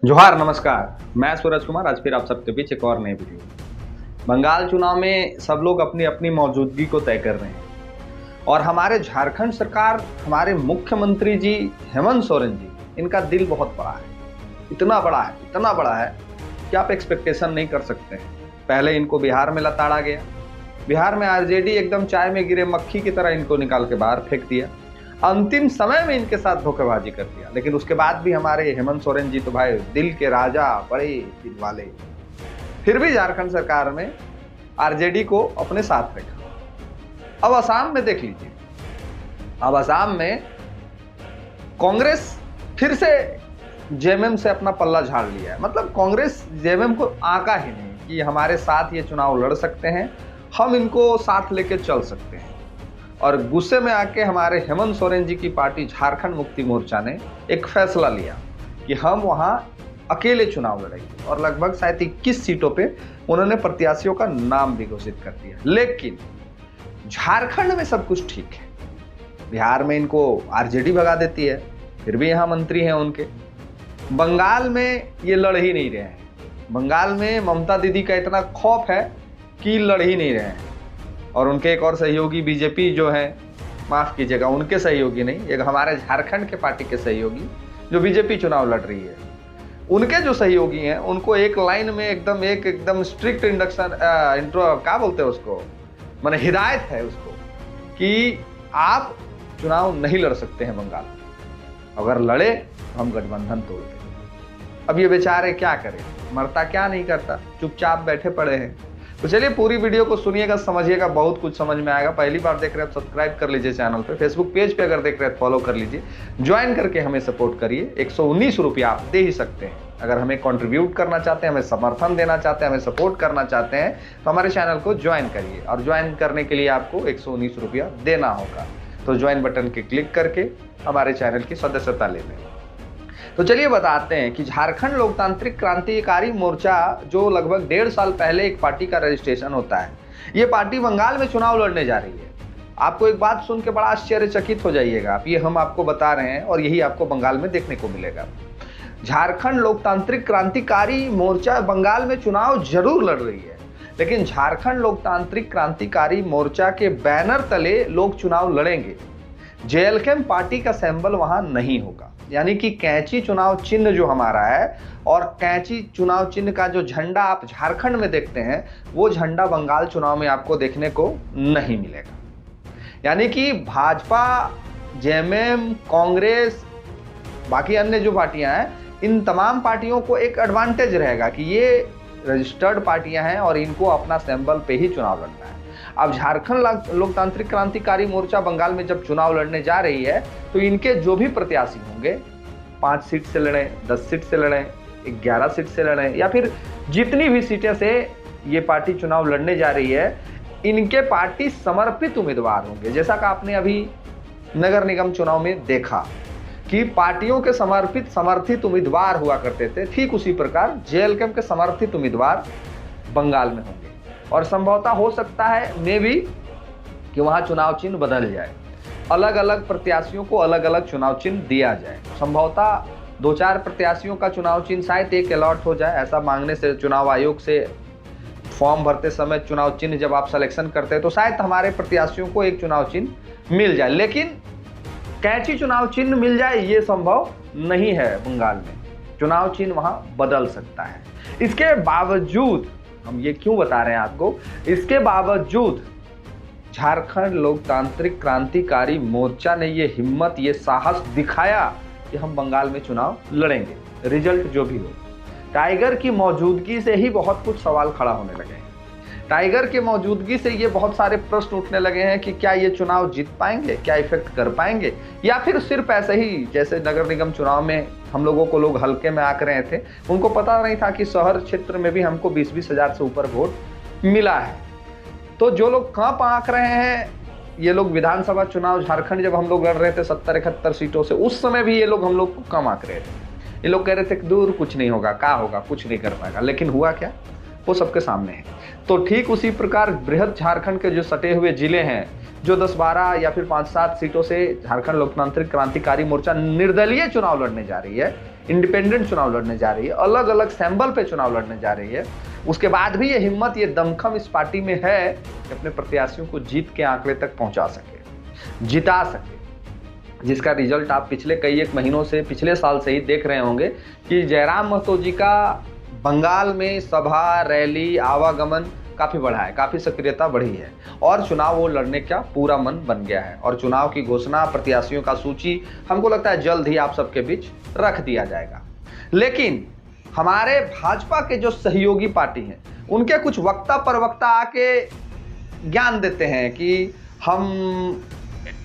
जोहार नमस्कार, मैं सूरज कुमार आज फिर आप सबके बीच एक और नई वीडियो। बंगाल चुनाव में सब लोग अपनी अपनी मौजूदगी को तय कर रहे हैं और हमारे झारखंड सरकार, हमारे मुख्यमंत्री जी हेमंत सोरेन जी, इनका दिल बहुत बड़ा है, इतना बड़ा है कि आप एक्सपेक्टेशन नहीं कर सकते हैं। पहले इनको बिहार में लताड़ा गया, बिहार में आरजेडी एकदम चाय में गिरे मक्खी की तरह इनको निकाल के बाहर फेंक दिया, अंतिम समय में इनके साथ धोखेबाजी कर दिया। लेकिन उसके बाद भी हमारे हेमंत सोरेन जी तो भाई दिल के राजा, बड़े दिल वाले, फिर भी झारखंड सरकार में आरजेडी को अपने साथ रखा। अब असम में देख लीजिए, अब असम में कांग्रेस फिर से जेएमएम से अपना पल्ला झाड़ लिया है। मतलब कांग्रेस जेएमएम को आका ही नहीं कि हमारे साथ ये चुनाव लड़ सकते हैं, हम इनको साथ लेके चल सकते हैं। और गुस्से में आके हमारे हेमंत सोरेन जी की पार्टी झारखंड मुक्ति मोर्चा ने एक फैसला लिया कि हम वहां अकेले चुनाव लड़ेंगे और लगभग शायद 21 सीटों पे उन्होंने प्रत्याशियों का नाम भी घोषित कर दिया। लेकिन झारखंड में सब कुछ ठीक है, बिहार में इनको आरजेडी भगा देती है, फिर भी यहाँ मंत्री हैं उनके। बंगाल में ये लड़ ही नहीं रहे हैं, बंगाल में ममता दीदी का इतना खौफ है कि लड़ ही नहीं रहे हैं। और उनके एक और सहयोगी बीजेपी जो है, माफ कीजिएगा, उनके सहयोगी नहीं, एक हमारे झारखंड के पार्टी के सहयोगी जो बीजेपी चुनाव लड़ रही है, उनके जो सहयोगी हैं उनको एक लाइन में एकदम स्ट्रिक्ट इंट्रो क्या बोलते हैं उसको, माने हिदायत है उसको कि आप चुनाव नहीं लड़ सकते हैं बंगाल, अगर लड़े तो हम गठबंधन तोड़ देंगे। अब ये बेचारे क्या करें, मरता क्या नहीं करता, चुपचाप बैठे पड़े हैं। तो चलिए पूरी वीडियो को सुनिएगा, समझिएगा, बहुत कुछ समझ में आएगा। पहली बार देख रहे हैं सब्सक्राइब कर लीजिए चैनल पे, फेसबुक पेज पे अगर देख रहे हैं फॉलो कर लीजिए, ज्वाइन करके हमें सपोर्ट करिए। 119 रुपया आप दे ही सकते हैं। अगर हमें कंट्रीब्यूट करना चाहते हैं, हमें समर्थन देना चाहते हैं, हमें सपोर्ट करना चाहते हैं तो हमारे चैनल को ज्वाइन करिए और ज्वाइन करने के लिए आपको 119 रुपया देना होगा। तो ज्वाइन बटन के क्लिक करके हमारे चैनल की सदस्यता ले लें। तो चलिए बताते हैं कि झारखंड लोकतांत्रिक क्रांतिकारी मोर्चा, जो लगभग 1.5 साल पहले एक पार्टी का रजिस्ट्रेशन होता है, ये पार्टी बंगाल में चुनाव लड़ने जा रही है। आपको एक बात सुन के बड़ा आश्चर्यचकित हो जाइएगा आप, ये हम आपको बता रहे हैं और यही आपको बंगाल में देखने को मिलेगा। झारखंड लोकतांत्रिक क्रांतिकारी मोर्चा बंगाल में चुनाव जरूर लड़ रही है, लेकिन झारखंड लोकतांत्रिक क्रांतिकारी मोर्चा के बैनर तले लोग चुनाव लड़ेंगे। जेएलके पार्टी का सिंबल वहां नहीं होगा, यानी कि कैंची चुनाव चिन्ह जो हमारा है और कैंची चुनाव चिन्ह का जो झंडा आप झारखंड में देखते हैं, वो झंडा बंगाल चुनाव में आपको देखने को नहीं मिलेगा। यानी कि भाजपा, जेएमएम, कांग्रेस, बाकी अन्य जो पार्टियां हैं, इन तमाम पार्टियों को एक एडवांटेज रहेगा कि ये रजिस्टर्ड पार्टियां हैं और इनको अपना सिंबल पे ही चुनाव लड़ना है। अब झारखंड लोकतांत्रिक क्रांतिकारी मोर्चा बंगाल में जब चुनाव लड़ने जा रही है तो इनके जो भी प्रत्याशी होंगे, 5 सीट से लड़ें, 10 सीट से लड़ें, 11 सीट से लड़ें, या फिर जितनी भी सीटें से ये पार्टी चुनाव लड़ने जा रही है, इनके पार्टी समर्पित उम्मीदवार होंगे। जैसा कि आपने अभी नगर निगम चुनाव में देखा कि पार्टियों के समर्थित उम्मीदवार हुआ करते थे, ठीक उसी प्रकार जेएलके के समर्थित उम्मीदवार बंगाल में होंगे। और संभवतः हो सकता है मे भी कि वहां चुनाव चिन्ह बदल जाए, अलग अलग प्रत्याशियों को अलग अलग चुनाव चिन्ह दिया जाए। संभवतः 2-4 प्रत्याशियों का चुनाव चिन्ह शायद एक अलॉट हो जाए। ऐसा मांगने से चुनाव आयोग से फॉर्म भरते समय चुनाव चिन्ह जब आप सिलेक्शन करते हैं तो शायद हमारे प्रत्याशियों को एक चुनाव चिन्ह मिल जाए, लेकिन कैंची चुनाव चिन्ह मिल जाए ये संभव नहीं है। बंगाल में चुनाव चिन्ह वहां बदल सकता है। इसके बावजूद, हम ये क्यों बता रहे हैं आपको, इसके बावजूद झारखंड लोकतांत्रिक क्रांतिकारी मोर्चा ने ये हिम्मत, ये साहस दिखाया कि हम बंगाल में चुनाव लड़ेंगे, रिजल्ट जो भी हो। टाइगर की मौजूदगी से ही बहुत कुछ सवाल खड़ा होने लगे हैं। टाइगर की मौजूदगी से ये बहुत सारे प्रश्न उठने लगे हैं कि क्या ये चुनाव जीत पाएंगे, क्या इफेक्ट कर पाएंगे, या फिर सिर्फ ऐसे ही जैसे नगर निगम चुनाव में हम लोगों को लोग हल्के में आंक रहे थे, उनको पता नहीं था कि शहर क्षेत्र में भी हमको 20-20 हजार से ऊपर वोट मिला है। तो जो लोग कम आंक रहे हैं, ये लोग विधानसभा चुनाव झारखंड जब हम लोग लड़ रहे थे 70-71 सीटों से, उस समय भी ये लोग हम लोग को कम आंक रहे थे। ये लोग कह रहे थे कि दूर कुछ नहीं होगा, क्या होगा, कुछ नहीं कर पाएगा, लेकिन हुआ क्या, वो सबके सामने है। तो ठीक उसी प्रकार बृहद झारखंड के जो सटे हुए जिले हैं, जो 10-12 या फिर 5-7 सीटों से झारखंड लोकतांत्रिक क्रांतिकारी मोर्चा निर्दलीय चुनाव लड़ने जा रही है, इंडिपेंडेंट चुनाव लड़ने जा रही है, अलग अलग सैंबल पे चुनाव लड़ने जा रही है, उसके बाद भी ये हिम्मत, ये दमखम इस पार्टी में है कि अपने प्रत्याशियों को जीत के आंकड़े तक पहुंचा सके, जिता सके, जिसका रिजल्ट आप पिछले कई एक महीनों से, पिछले साल से ही देख रहे होंगे कि जयराम महतो जी का बंगाल में सभा, रैली, आवागमन काफ़ी बढ़ा है, काफ़ी सक्रियता बढ़ी है और चुनाव वो लड़ने का पूरा मन बन गया है। और चुनाव की घोषणा, प्रत्याशियों का सूची हमको लगता है जल्द ही आप सबके बीच रख दिया जाएगा। लेकिन हमारे भाजपा के जो सहयोगी पार्टी हैं, उनके कुछ वक्ता प्रवक्ता आके ज्ञान देते हैं कि हम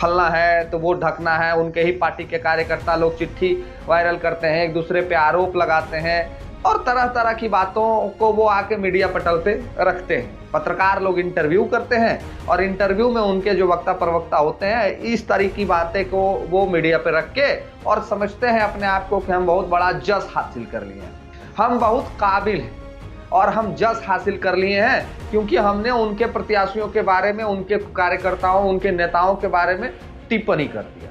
फलना है तो वोट ढकना है, उनके ही पार्टी के कार्यकर्ता लोग चिट्ठी वायरल करते हैं, एक दूसरे पे आरोप लगाते हैं और तरह तरह की बातों को वो आके मीडिया पटल पे रखते हैं। पत्रकार लोग इंटरव्यू करते हैं और इंटरव्यू में उनके जो वक्ता प्रवक्ता होते हैं, इस तरह की बातें को वो मीडिया पे रख के और समझते हैं अपने आप को कि हम बहुत बड़ा जस हासिल कर लिए हैं, हम बहुत काबिल हैं और हम जस हासिल कर लिए हैं क्योंकि हमने उनके प्रत्याशियों के बारे में, उनके कार्यकर्ताओं, उनके नेताओं के बारे में टिप्पणी कर दिया,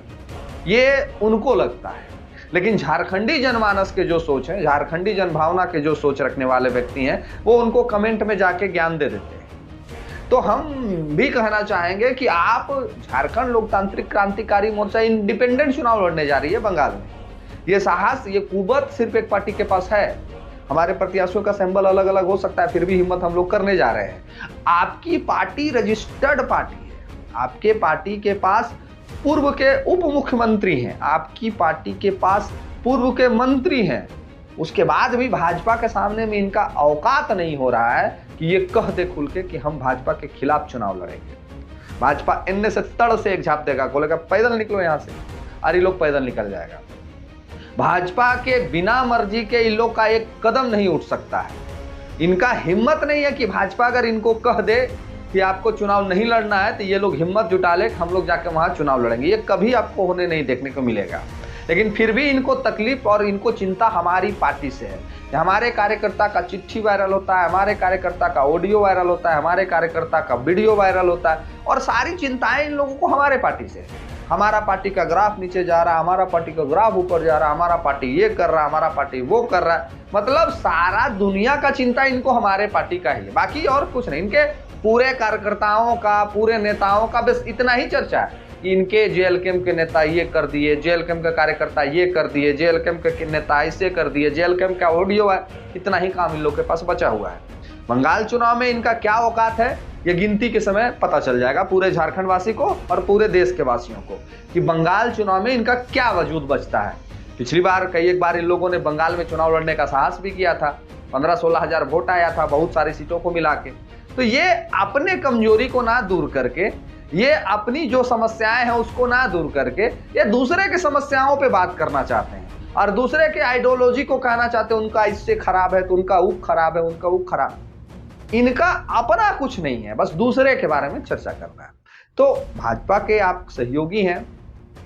ये उनको लगता है। लेकिन झारखंडी जनमानस के जो सोच है, झारखंडी जनभावना के जो सोच रखने वाले व्यक्ति हैं, वो उनको कमेंट में जाके ज्ञान दे देते हैं। तो हम भी कहना चाहेंगे कि आप, झारखंड लोकतांत्रिक क्रांतिकारी मोर्चा इंडिपेंडेंट चुनाव लड़ने जा रही है बंगाल में, ये साहस, ये कुवत सिर्फ एक पार्टी के पास है। हमारे प्रत्याशियों का सैंबल अलग अलग हो सकता है, फिर भी हिम्मत हम लोग करने जा रहे हैं। आपकी पार्टी रजिस्टर्ड पार्टी है, आपके पार्टी के पास पूर्व के उप मुख्यमंत्री हैं, आपकी पार्टी के पास पूर्व के मंत्री हैं, उसके बाद भी भाजपा के सामने में इनका औकात नहीं हो रहा है कि ये कह दे खुल के कि हम भाजपा के खिलाफ चुनाव लड़ेंगे। भाजपा इनने से तड़ से एक झाप देगा, बोलेगा पैदल निकलो यहाँ से, अरे लोग पैदल निकल जाएगा। भाजपा के बिना मर्जी के इन लोग का एक कदम नहीं उठ सकता है। इनका हिम्मत नहीं है कि भाजपा अगर इनको कह दे कि आपको चुनाव नहीं लड़ना है तो ये लोग हिम्मत जुटा ले हम लोग जाके वहां चुनाव लड़ेंगे, ये कभी आपको होने नहीं देखने को मिलेगा। लेकिन फिर भी इनको तकलीफ और इनको चिंता हमारी पार्टी से है। हमारे कार्यकर्ता का चिट्ठी वायरल होता है, हमारे कार्यकर्ता का ऑडियो वायरल होता है, हमारे कार्यकर्ता का वीडियो वायरल होता है और सारी चिंताएं इन लोगों को हमारे पार्टी से है। हमारा पार्टी का ग्राफ नीचे जा रहा है, हमारा पार्टी का ग्राफ ऊपर जा रहा है, हमारा पार्टी ये कर रहा है, हमारा पार्टी वो कर रहा है, मतलब सारा दुनिया का चिंता इनको हमारे पार्टी का ही है, बाकी और कुछ नहीं। इनके पूरे कार्यकर्ताओं का, पूरे नेताओं का बस इतना ही चर्चा है कि इनके जेएलकेएम के नेता ये कर दिए, जेएलकेएम के कार्यकर्ता ये कर दिए, जेएलकेएम के नेता ऐसे कर दिए, जेएलकेएम का ऑडियो है, इतना ही काम इन लोग के पास बचा हुआ है। बंगाल चुनाव में इनका क्या औकात है ये गिनती के समय पता चल जाएगा पूरे झारखंड वासी को और पूरे देश के वासियों को कि बंगाल चुनाव में इनका क्या वजूद बचता है। पिछली बार कई एक बार इन लोगों ने बंगाल में चुनाव लड़ने का साहस भी किया था, 15-16 हजार वोट आया था बहुत सारी सीटों को मिला के। तो ये अपने कमजोरी को ना दूर करके, ये अपनी जो समस्याएं हैं उसको ना दूर करके, ये दूसरे की समस्याओं पे बात करना चाहते हैं और दूसरे के आइडियोलॉजी को कहना चाहते हैं उनका इससे खराब है तो उनका वो खराब है, उनका वो खराब। इनका अपना कुछ नहीं है, बस दूसरे के बारे में चर्चा करना है। तो भाजपा के आप सहयोगी हैं,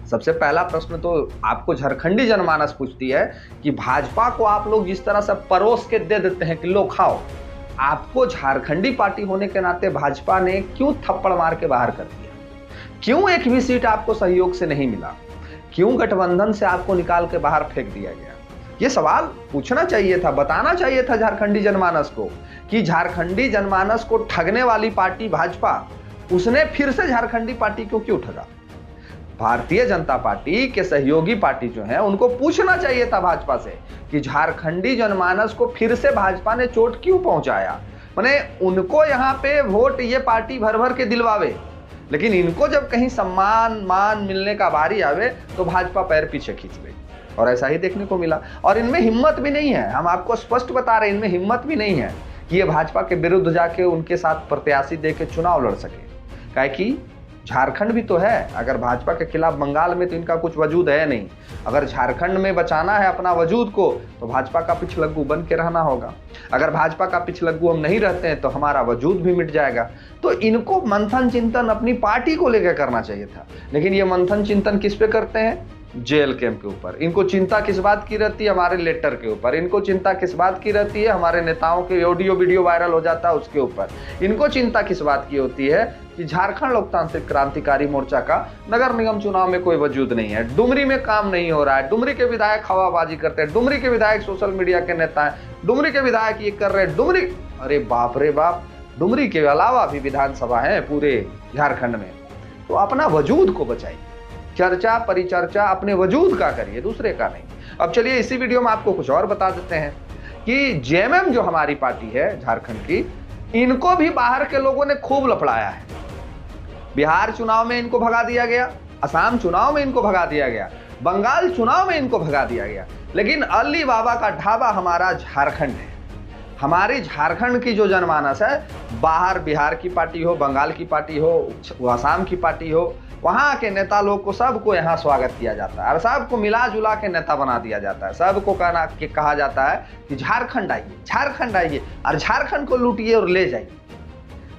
सबसे पहला प्रश्न तो आपको झारखंडी जनमानस पूछती है कि भाजपा को आप लोग जिस तरह से परोस के दे देते हैं कि लो खाओ, आपको झारखंडी पार्टी होने के नाते भाजपा ने क्यों थप्पड़ मार के बाहर कर दिया? क्यों एक भी सीट आपको सहयोग से नहीं मिला? क्यों गठबंधन से आपको निकाल के बाहर फेंक दिया गया? ये सवाल पूछना चाहिए था, बताना चाहिए था झारखंडी जनमानस को कि झारखंडी जनमानस को ठगने वाली पार्टी भाजपा, उसने फिर से झारखंडी पार्टी को क्यों ठगा? भारतीय जनता पार्टी के सहयोगी पार्टी जो है उनको पूछना चाहिए था भाजपा से कि झारखंडी जनमानस को फिर से भाजपा ने चोट क्यों पहुंचाया। माने उनको यहाँ पे वोट ये पार्टी भर भर के दिलवावे, लेकिन इनको जब कहीं सम्मान मान मिलने का बारी आवे तो भाजपा पैर पीछे खींच ले, और ऐसा ही देखने को मिला। और इनमें हिम्मत भी नहीं है, हम आपको स्पष्ट बता रहे हैं, इनमें हिम्मत भी नहीं है कि ये भाजपा के विरुद्ध जाके उनके साथ प्रत्याशी दे के चुनाव लड़ सके। काहे कि झारखंड भी तो है, अगर भाजपा के खिलाफ बंगाल में तो इनका कुछ वजूद है नहीं। अगर झारखंड में बचाना है अपना वजूद को तो भाजपा का पिछलग्गू बन के रहना होगा। अगर भाजपा का पिछलग्गू हम नहीं रहते हैं तो हमारा वजूद भी मिट जाएगा। तो इनको मंथन चिंतन अपनी पार्टी को लेकर करना चाहिए था, लेकिन ये मंथन चिंतन किस पे करते हैं? जेल कैंप के ऊपर, इनको चिंता किस बात की रहती है, हमारे लेटर के ऊपर, इनको चिंता किस बात की रहती है, हमारे नेताओं के ऑडियो वीडियो वायरल हो जाता है उसके ऊपर, इनको चिंता किस बात की होती है कि झारखंड लोकतांत्रिक क्रांतिकारी मोर्चा का नगर निगम चुनाव में कोई वजूद नहीं है, डुमरी में काम नहीं हो रहा है, डुमरी के विधायक हवाबाजी करते हैं, डुमरी के विधायक सोशल मीडिया के नेता हैं, डुमरी के विधायक ये कर रहे हैं, डुमरी, अरे बाप रे बाप, डुमरी के अलावा भी विधानसभा है पूरे झारखंड में, तो अपना वजूद को बचाइए, चर्चा परिचर्चा अपने वजूद का करिए, दूसरे का नहीं। अब चलिए इसी वीडियो में आपको कुछ और बता देते हैं कि जेएमएम जो हमारी पार्टी है झारखंड की, इनको भी बाहर के लोगों ने खूब लफड़ाया है। बिहार चुनाव में इनको भगा दिया गया, असम चुनाव में इनको भगा दिया गया, बंगाल चुनाव में इनको भगा दिया गया, लेकिन अली बाबा का ढाबा हमारा झारखंड है। हमारी झारखंड की जो जनमानस है, बाहर बिहार की पार्टी हो, बंगाल की पार्टी हो, असम की पार्टी हो, वहां के नेता लोग को सबको यहाँ स्वागत किया जाता है और सबको मिला जुला के नेता बना दिया जाता है। सबको कहा जाता है कि झारखंड आइए, झारखंड आइए और झारखंड को लूटिए और ले जाइए।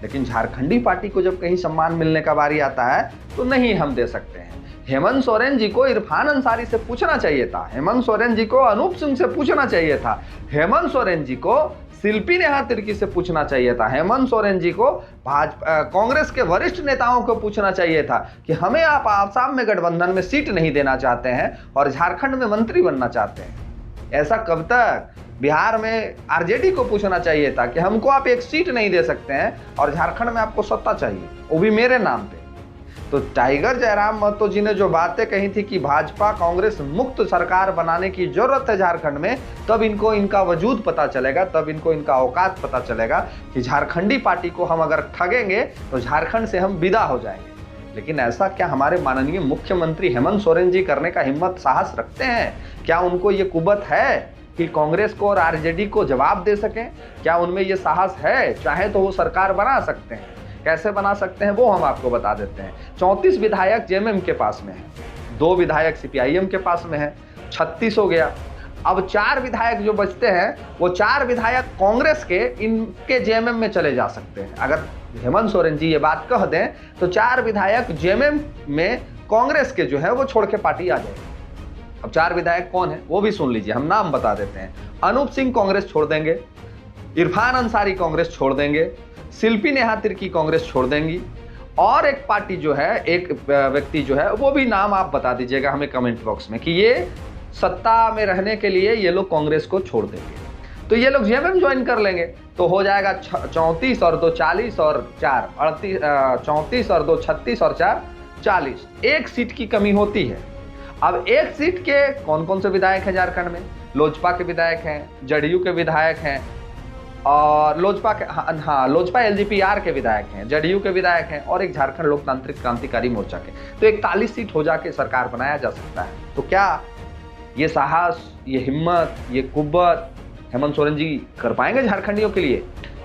लेकिन झारखंडी पार्टी को जब कहीं सम्मान मिलने का बारी आता है तो नहीं हम दे सकते हैं। हेमंत सोरेन जी को इरफान अंसारी से पूछना चाहिए था, हेमंत सोरेन जी को अनूप सिंह से पूछना चाहिए था, हेमंत सोरेन जी को शिल्पी नेहा तिर्की से पूछना चाहिए था, हेमंत सोरेन जी को कांग्रेस के वरिष्ठ नेताओं को पूछना चाहिए था कि हमें आप आसाम में गठबंधन में सीट नहीं देना चाहते हैं और झारखंड में मंत्री बनना चाहते हैं। ऐसा कब तक? बिहार में आरजेडी को पूछना चाहिए था कि हमको आप एक सीट नहीं दे सकते हैं और झारखंड में आपको सत्ता चाहिए, वो भी मेरे नाम पे। तो टाइगर जयराम महतो जी ने जो बातें कही थी कि भाजपा कांग्रेस मुक्त सरकार बनाने की जरूरत है झारखंड में, तब इनको इनका वजूद पता चलेगा, तब इनको इनका औकात पता चलेगा कि झारखंडी पार्टी को हम अगर ठगेंगे तो झारखंड से हम विदा हो जाएंगे। लेकिन ऐसा क्या हमारे माननीय मुख्यमंत्री हेमंत सोरेन जी करने का हिम्मत साहस रखते हैं? क्या उनको ये कुबत है कि कांग्रेस को और आरजेडी को जवाब दे सकें? क्या उनमें ये साहस है? चाहे तो वो सरकार बना सकते हैं। कैसे बना सकते हैं वो हम आपको बता देते हैं। 34 विधायक जेएमएम के पास में है, 2 विधायक सीपीआईएम के पास में है, 36 हो गया। अब 4 विधायक जो बचते हैं वो 4 विधायक कांग्रेस के इनके जेएमएम में चले जा सकते हैं। अगर हेमंत सोरेन जी ये बात कह दें तो 4 विधायक जेएमएम में कांग्रेस के जो है वो छोड़ के पार्टी आ जाएगी। अब 4 विधायक कौन है वो भी सुन लीजिए, हम नाम बता देते हैं। अनूप सिंह कांग्रेस छोड़ देंगे, इरफान अंसारी कांग्रेस छोड़ देंगे, शिल्पी नेहा तिर्की कांग्रेस छोड़ देंगी, और एक पार्टी जो है, एक व्यक्ति जो है, वो भी नाम आप बता दीजिएगा हमें कमेंट बॉक्स में कि ये सत्ता में रहने के लिए ये लोग कांग्रेस को छोड़ देंगे। तो ये लोग जेएमएम ज्वाइन कर लेंगे तो हो जाएगा 34 और 2 40 और 4 38, 34 और 2 36 और 4 40। एक सीट की कमी होती है। अब एक सीट के कौन कौन से विधायक हैं झारखंड में? लोजपा के विधायक हैं, जदयू के विधायक हैं और लोजपा एलजेपीआर के विधायक हैं, जदयू के विधायक हैं और एक झारखंड लोकतांत्रिक क्रांतिकारी मोर्चा के। तो 41 सीट हो जाके सरकार बनाया जा सकता है। तो क्या ये साहस, ये हिम्मत, ये कुव्वत हेमंत सोरेन जी कर पाएंगे झारखंडियों के लिए?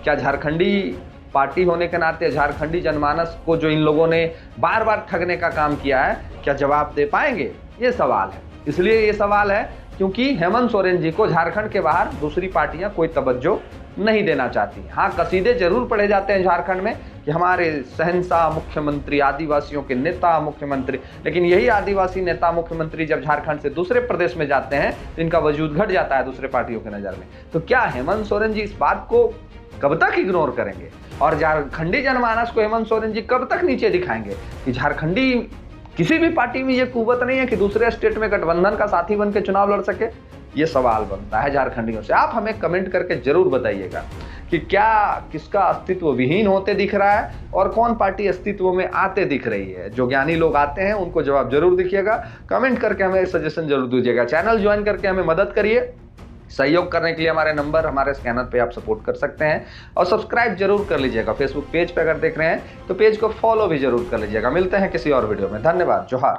क्या झारखंडी पार्टी होने के नाते झारखंडी जनमानस को जो इन लोगों ने बार बार ठगने का काम किया है, क्या जवाब दे पाएंगे? ये सवाल है। इसलिए ये सवाल है क्योंकि हेमंत सोरेन जी को झारखंड के बाहर दूसरी पार्टियां कोई तवज्जो नहीं देना चाहती। हाँ, कसीदे जरूर पढ़े जाते हैं झारखंड में कि हमारे शहंशाह मुख्यमंत्री, आदिवासियों के नेता मुख्यमंत्री, लेकिन यही आदिवासी नेता मुख्यमंत्री जब झारखंड से दूसरे प्रदेश में जाते हैं तो इनका वजूद घट जाता है दूसरे पार्टियों की नज़र में। तो क्या हेमंत सोरेन जी इस बात को कब तक इग्नोर करेंगे और झारखंडी जनमानस को हेमंत सोरेन जी कब तक नीचे दिखाएंगे कि झारखंडी किसी भी पार्टी में ये कुव्वत नहीं है कि दूसरे स्टेट में गठबंधन का साथी बन के चुनाव लड़ सके? ये सवाल बनता है झारखंडियों से। आप हमें कमेंट करके जरूर बताइएगा कि क्या किसका अस्तित्व विहीन होते दिख रहा है और कौन पार्टी अस्तित्व में आते दिख रही है। जो ज्ञानी लोग आते हैं उनको जवाब जरूर दिखिएगा, कमेंट करके हमें सजेशन जरूर दीजिएगा। चैनल ज्वाइन करके हमें मदद करिए। सहयोग करने के लिए हमारे नंबर, हमारे स्कैनर पे आप सपोर्ट कर सकते हैं और सब्सक्राइब जरूर कर लीजिएगा। फेसबुक पेज पे अगर देख रहे हैं तो पेज को फॉलो भी जरूर कर लीजिएगा। मिलते हैं किसी और वीडियो में। धन्यवाद। जोहार।